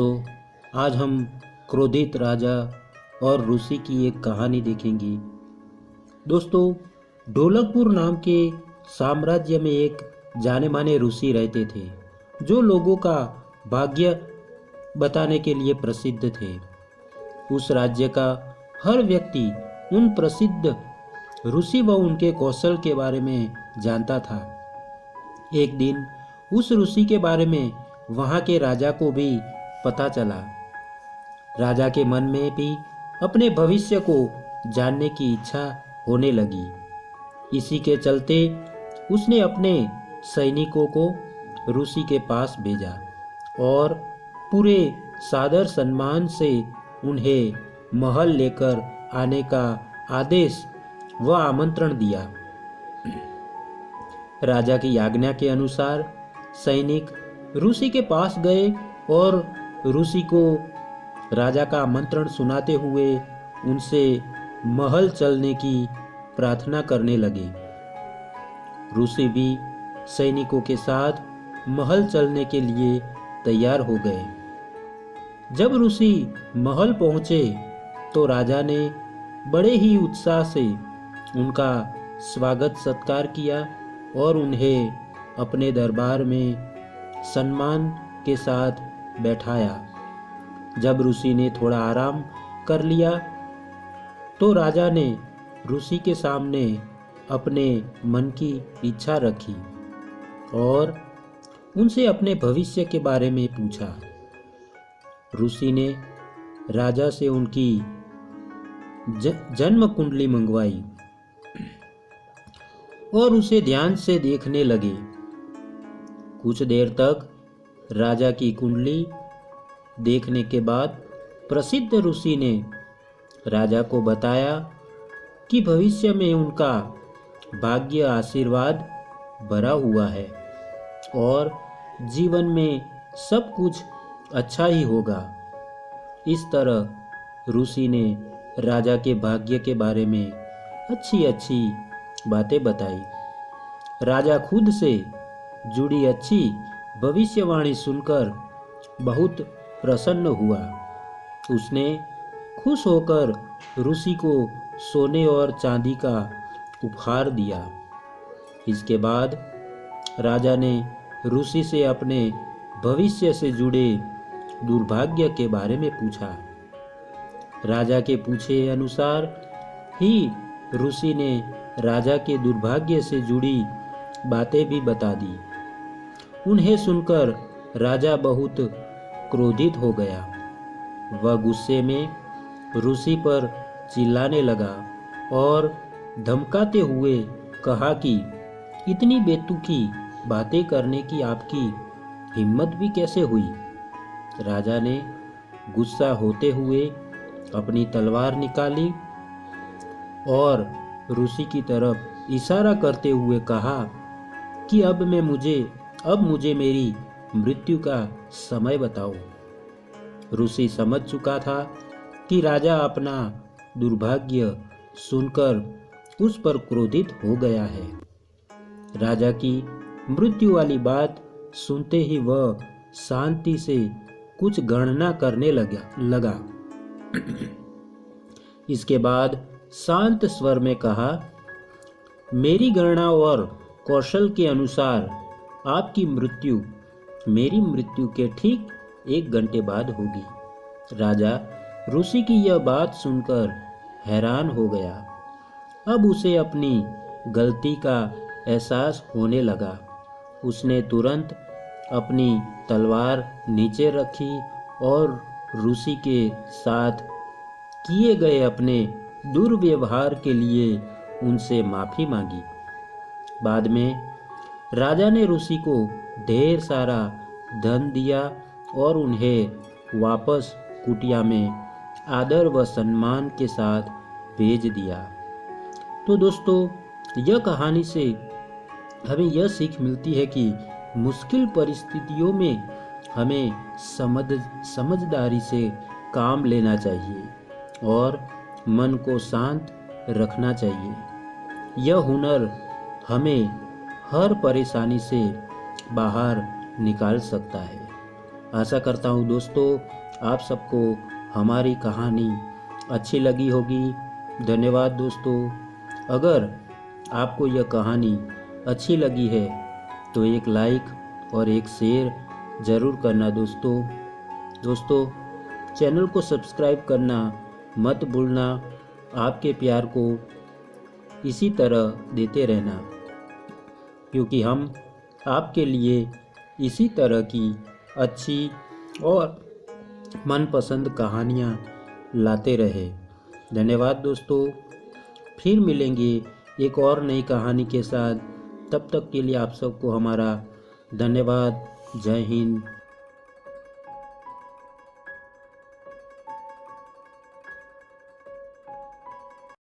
दोस्तों, आज हम क्रोधित राजा और ऋषि की एक कहानी देखेंगे। दोस्तों, ढोलकपुर नाम के साम्राज्य में एक जाने माने ऋषि रहते थे, जो लोगों का भाग्य बताने के लिए प्रसिद्ध थे। उस राज्य का हर व्यक्ति उन प्रसिद्ध ऋषि व उनके कौशल के बारे में जानता था। एक दिन उस ऋषि के बारे में वहाँ के राजा को भी पता चला। राजा के मन में भी अपने भविष्य को जानने की इच्छा होने लगी। इसी के चलते उसने अपने सैनिकों को ऋषि के पास भेजा और पूरे सादर सम्मान से उन्हें महल लेकर आने का आदेश व आमंत्रण दिया। राजा की आज्ञा के अनुसार सैनिक ऋषि के पास गए और ऋषि को राजा का आमंत्रण सुनाते हुए उनसे महल चलने की प्रार्थना करने लगे। ऋषि भी सैनिकों के साथ महल चलने के लिए तैयार हो गए। जब ऋषि महल पहुंचे तो राजा ने बड़े ही उत्साह से उनका स्वागत सत्कार किया और उन्हें अपने दरबार में सम्मान के साथ बैठाया। जब ऋषि ने थोड़ा आराम कर लिया तो राजा ने ऋषि के सामने अपने मन की इच्छा रखी और उनसे अपने भविष्य के बारे में पूछा। ऋषि ने राजा से उनकी जन्म कुंडली मंगवाई और उसे ध्यान से देखने लगे। कुछ देर तक राजा की कुंडली देखने के बाद प्रसिद्ध ऋषि ने राजा को बताया कि भविष्य में उनका भाग्य आशीर्वाद भरा हुआ है और जीवन में सब कुछ अच्छा ही होगा। इस तरह ऋषि ने राजा के भाग्य के बारे में अच्छी अच्छी बातें बताई। राजा खुद से जुड़ी अच्छी भविष्यवाणी सुनकर बहुत प्रसन्न हुआ। उसने खुश होकर ऋषि को सोने और चांदी का उपहार दिया। इसके बाद राजा ने ऋषि से अपने भविष्य से जुड़े दुर्भाग्य के बारे में पूछा। राजा के पूछे अनुसार ही ऋषि ने राजा के दुर्भाग्य से जुड़ी बातें भी बता दी। उन्हें सुनकर राजा बहुत क्रोधित हो गया। वह गुस्से में ऋषि पर चिल्लाने लगा और धमकाते हुए कहा कि इतनी बेतुकी बातें करने की आपकी हिम्मत भी कैसे हुई। राजा ने गुस्सा होते हुए अपनी तलवार निकाली और ऋषि की तरफ इशारा करते हुए कहा कि अब मुझे मेरी मृत्यु का समय बताओ। ऋषि समझ चुका था कि राजा अपना दुर्भाग्य सुनकर उस पर क्रोधित हो गया है। राजा की मृत्यु वाली बात सुनते ही वह शांति से कुछ गणना करने लगा। इसके बाद शांत स्वर में कहा, मेरी गणना और कौशल के अनुसार आपकी मृत्यु मेरी मृत्यु के ठीक 1 घंटे बाद होगी। राजा ऋषि की यह बात सुनकर हैरान हो गया। अब उसे अपनी गलती का एहसास होने लगा। उसने तुरंत अपनी तलवार नीचे रखी और ऋषि के साथ किए गए अपने दुर्व्यवहार के लिए उनसे माफी मांगी। बाद में राजा ने ऋषि को ढेर सारा धन दिया और उन्हें वापस कुटिया में आदर व सम्मान के साथ भेज दिया। तो दोस्तों, यह कहानी से हमें यह सीख मिलती है कि मुश्किल परिस्थितियों में हमें समझदारी से काम लेना चाहिए और मन को शांत रखना चाहिए। यह हुनर हमें हर परेशानी से बाहर निकाल सकता है। आशा करता हूँ दोस्तों आप सबको हमारी कहानी अच्छी लगी होगी। धन्यवाद दोस्तों। अगर आपको यह कहानी अच्छी लगी है तो एक लाइक और एक शेयर ज़रूर करना दोस्तों चैनल को सब्सक्राइब करना मत भूलना। आपके प्यार को इसी तरह देते रहना, क्योंकि हम आपके लिए इसी तरह की अच्छी और मनपसंद कहानियाँ लाते रहे। धन्यवाद दोस्तों। फिर मिलेंगे एक और नई कहानी के साथ। तब तक के लिए आप सबको हमारा धन्यवाद। जय हिंद।